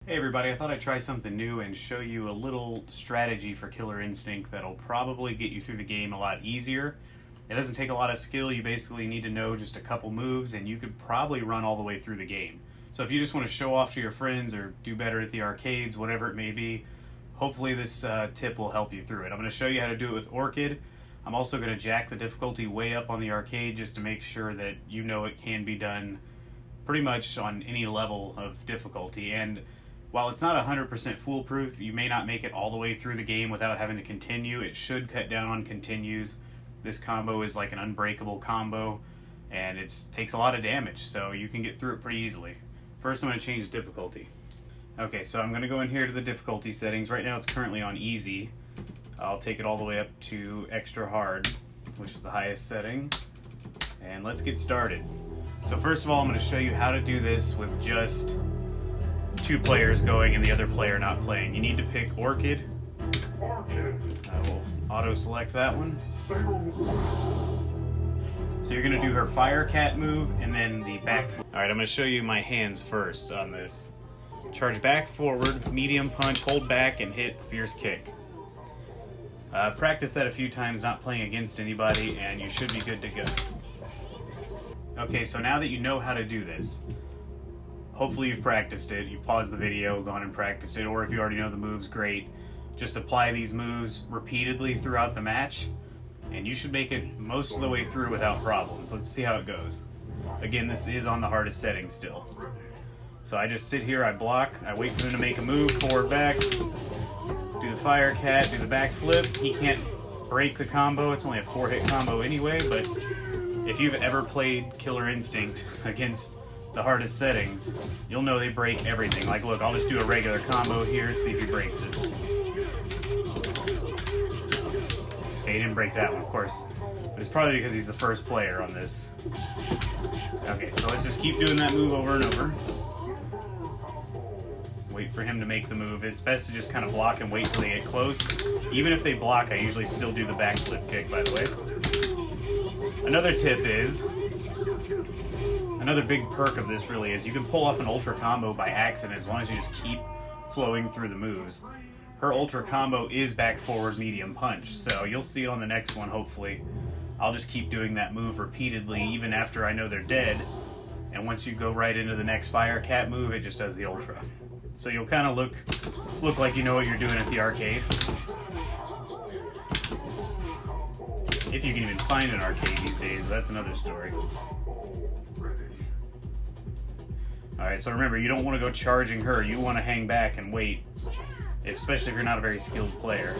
Hey everybody, I thought I'd try something new and show you a little strategy for Killer Instinct that'll probably get you through the game a lot easier. It doesn't take a lot of skill, you basically need to know just a couple moves and you could probably run all the way through the game. So if you just want to show off to your friends or do better at the arcades, whatever it may be, hopefully this tip will help you through it. I'm going to show you how to do it with Orchid. I'm also going to jack the difficulty way up on the arcade just to make sure that you know it can be done pretty much on any level of difficulty. And while it's not 100% foolproof, you may not make it all the way through the game without having to continue. It should cut down on continues. This combo is like an unbreakable combo, and it takes a lot of damage, so you can get through it pretty easily. First, I'm going to change difficulty. Okay, so I'm going to go in here to the difficulty settings. Right now it's currently on easy. I'll take it all the way up to extra hard, which is the highest setting. And let's get started. So first of all, I'm going to show you how to do this with just two players going and the other player not playing. You need to pick Orchid. We'll auto-select that one. So you're going to do her Fire Cat move and then the back flip. Alright, I'm going to show you my hands first on this. Charge back, forward, medium punch, hold back, and hit fierce kick. Practice that a few times, not playing against anybody, and you should be good to go. Okay, so now that you know how to do this, hopefully you've practiced it, you've paused the video, gone and practiced it, or if you already know the moves, great. Just apply these moves repeatedly throughout the match, and you should make it most of the way through without problems. Let's see how it goes. Again, this is on the hardest setting still. So I just sit here, I block, I wait for him to make a move, forward, back, do the Fire Cat, do the back flip. He can't break the combo, it's only a 4-hit combo anyway, but if you've ever played Killer Instinct against the hardest settings, you'll know they break everything. Like, look, I'll just do a regular combo here, see if he breaks it. Okay, he didn't break that one, of course. But it's probably because he's the first player on this. Okay, so let's just keep doing that move over and over. Wait for him to make the move. It's best to just kind of block and wait till they get close. Even if they block, I usually still do the back flip kick, by the way. Another tip is, another big perk of this really is you can pull off an ultra combo by accident as long as you just keep flowing through the moves. Her ultra combo is back forward medium punch, so you'll see on the next one hopefully. I'll just keep doing that move repeatedly even after I know they're dead, and once you go right into the next Fire Cat move, it just does the ultra. So you'll kind of look like you know what you're doing at the arcade. If you can even find an arcade these days, but that's another story. Alright, so remember, you don't want to go charging her. You want to hang back and wait, especially if you're not a very skilled player.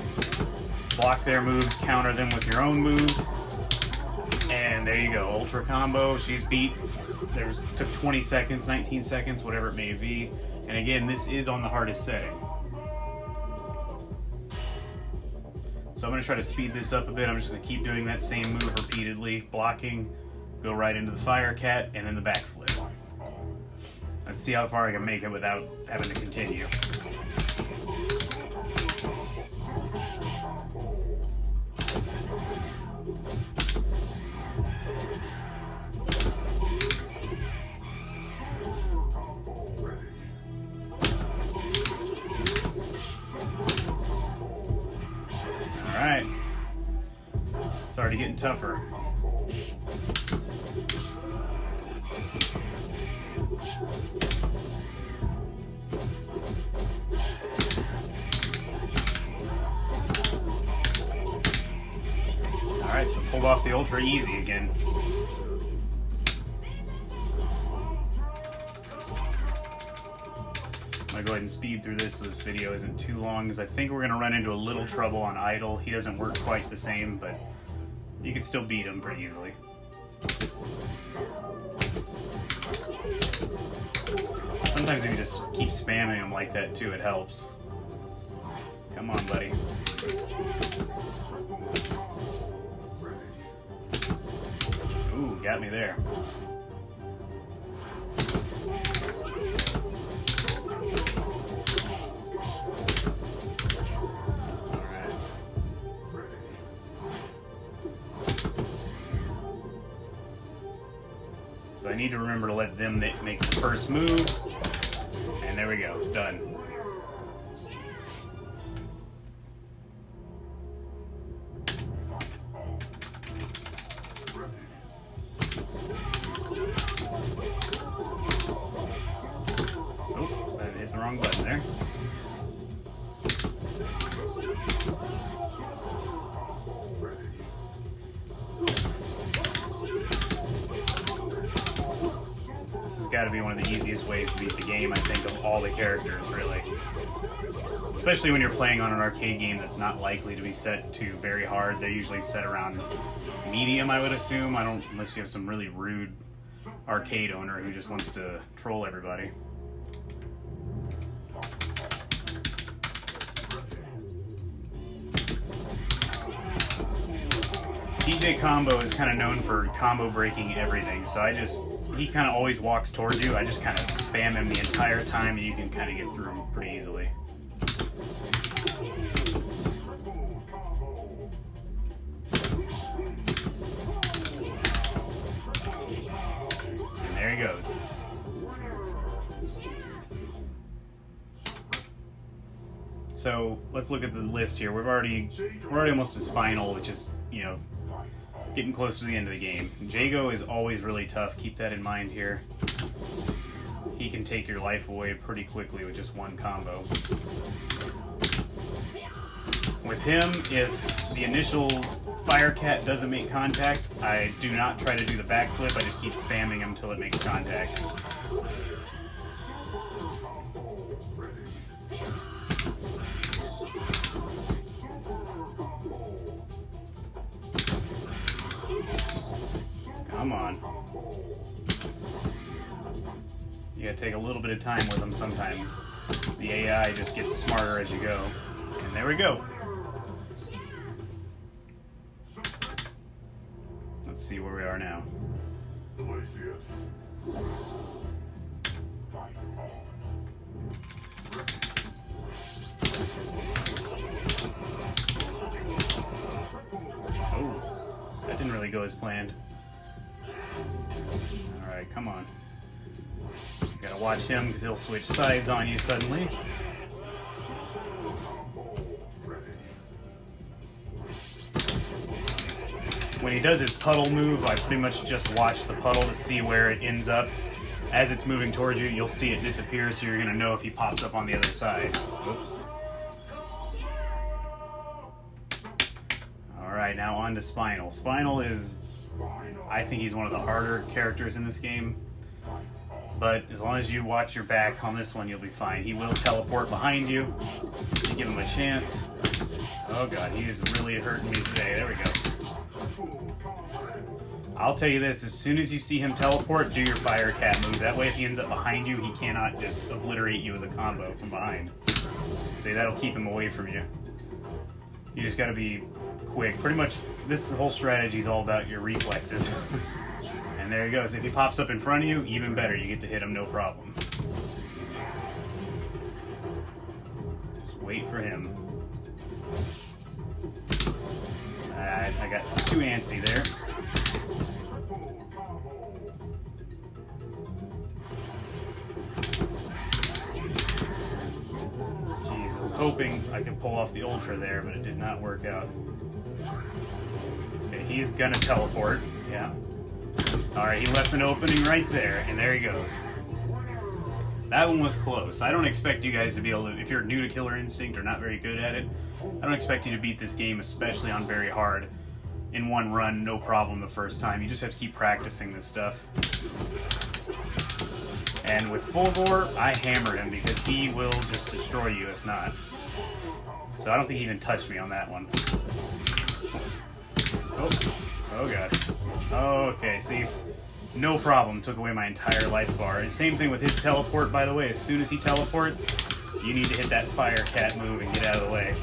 Block their moves, counter them with your own moves, and there you go. Ultra combo, she's beat. Took 20 seconds, 19 seconds, whatever it may be. And again, this is on the hardest setting. So I'm going to try to speed this up a bit. I'm just going to keep doing that same move repeatedly, blocking, go right into the Fire Cat, and then the back flip. Let's see how far I can make it without having to continue. Alright, it's already getting tougher. Alright, so pulled off the ultra easy again. I'm going to go ahead and speed through this so this video isn't too long, because I think we're going to run into a little trouble on idle. He doesn't work quite the same, but you can still beat him pretty easily. Sometimes if you just keep spamming him like that too, it helps. Come on, buddy. Ooh, got me there. So I need to remember to let them make the first move. And there we go, done. the wrong button there. This has got to be one of the easiest ways to beat the game, I think, of all the characters, really. Especially when you're playing on an arcade game that's not likely to be set to very hard. They're usually set around medium, I would assume. Unless you have some really rude arcade owner who just wants to troll everybody. TJ Combo is kind of known for combo breaking everything, so he kind of always walks towards you. I just kind of spam him the entire time, and you can kind of get through him pretty easily. And there he goes. So let's look at the list here. We're already almost to Spinal, which is, you know, getting close to the end of the game. JACO is always really tough. Keep that in mind here. He can take your life away pretty quickly with just one combo. With him, if the initial fire cat doesn't make contact, I do not try to do the backflip. I just keep spamming him until it makes contact. Come on. You gotta take a little bit of time with them sometimes. The AI just gets smarter as you go. And there we go. Let's see where we are now. Oh, that didn't really go as planned. Alright, come on. You gotta watch him because he'll switch sides on you suddenly. When he does his puddle move, I pretty much just watch the puddle to see where it ends up. As it's moving towards you, you'll see it disappear, so you're gonna know if he pops up on the other side. Alright, now on to Spinal. Spinal is... I think he's one of the harder characters in this game. But as long as you watch your back on this one, you'll be fine. He will teleport behind you. You give him a chance. Oh god, he is really hurting me today. There we go. I'll tell you this, as soon as you see him teleport, do your fire cat move. That way if he ends up behind you, he cannot just obliterate you with a combo from behind. See, that'll keep him away from you. You just gotta be quick. Pretty much, this whole strategy is all about your reflexes. And there he goes. If he pops up in front of you, even better. You get to hit him no problem. Just wait for him. I got too antsy there. Jeez, I was hoping I could pull off the Ultra there, but it did not work out. Okay, he's gonna teleport. Yeah. Alright, he left an opening right there, and there he goes. That one was close. I don't expect you guys to be able to, if you're new to Killer Instinct or not very good at it, I don't expect you to beat this game, especially on very hard, in one run, no problem the first time. You just have to keep practicing this stuff. And with full bore, I hammer him because he will just destroy you if not. So I don't think he even touched me on that one. Oh god. Okay, see, no problem, took away my entire life bar. And same thing with his teleport, by the way. As soon as he teleports, you need to hit that fire cat move and get out of the way.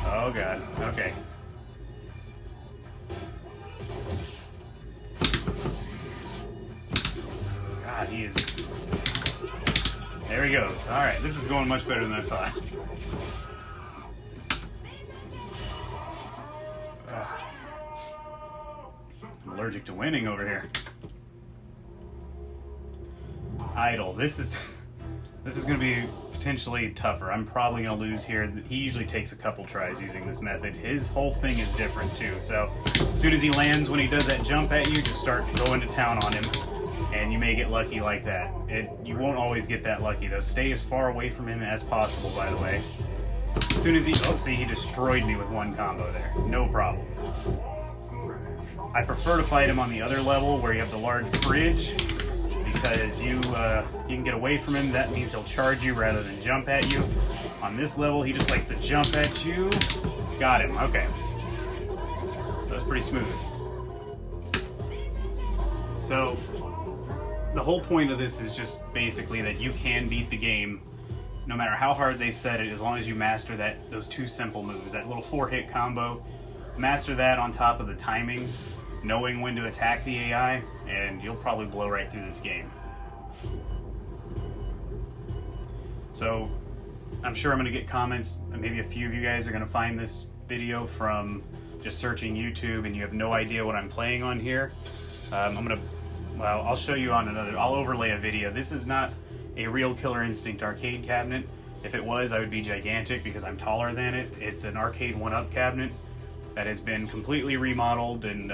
Oh god, okay. God, he is... There he goes. Alright, this is going much better than I thought. I'm allergic to winning over here. Idle. This is going to be potentially tougher. I'm probably going to lose here. He usually takes a couple tries using this method. His whole thing is different too. So as soon as he lands, when he does that jump at you, just start going to town on him. and you may get lucky like that. You won't always get that lucky though. Stay as far away from him as possible, by the way. As soon as he destroyed me with one combo there. No problem. I prefer to fight him on the other level where you have the large bridge, because you can get away from him. That means he'll charge you rather than jump at you. On this level, he just likes to jump at you. Got him, okay. So it's pretty smooth. So the whole point of this is just basically that you can beat the game no matter how hard they set it, as long as you master those two simple moves. That little 4-hit combo, master that on top of the timing, knowing when to attack the AI, and you'll probably blow right through this game. So I'm sure I'm going to get comments, and maybe a few of you guys are going to find this video from just searching YouTube and you have no idea what I'm playing on here. I'll show you on I'll overlay a video. This is not a real Killer Instinct arcade cabinet. If it was, I would be gigantic because I'm taller than it. It's an arcade 1-up cabinet that has been completely remodeled and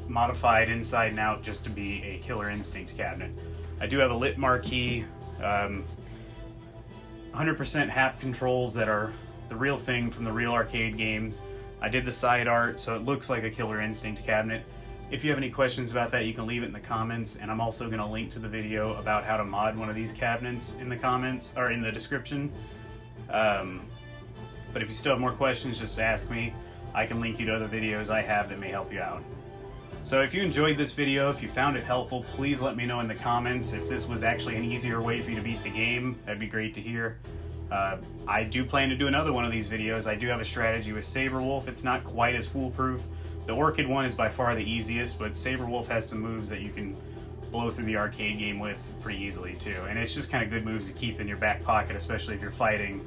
modified inside and out just to be a Killer Instinct cabinet. I do have a lit marquee, 100% hap controls that are the real thing from the real arcade games. I did the side art, so it looks like a Killer Instinct cabinet. If you have any questions about that, you can leave it in the comments, and I'm also going to link to the video about how to mod one of these cabinets in the comments, or in the description. But if you still have more questions, just ask me. I can link you to other videos I have that may help you out. So if you enjoyed this video, if you found it helpful, please let me know in the comments. If this was actually an easier way for you to beat the game, that'd be great to hear. I do plan to do another one of these videos. I do have a strategy with Saberwolf. It's not quite as foolproof. The Orchid one is by far the easiest, but Saberwolf has some moves that you can blow through the arcade game with pretty easily too. And it's just kind of good moves to keep in your back pocket, especially if you're fighting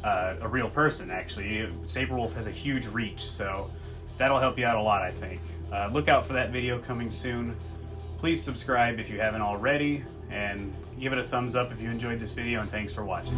a real person, actually. Saberwolf has a huge reach, so that'll help you out a lot, I think. Look out for that video coming soon. Please subscribe if you haven't already, and give it a thumbs up if you enjoyed this video, and thanks for watching.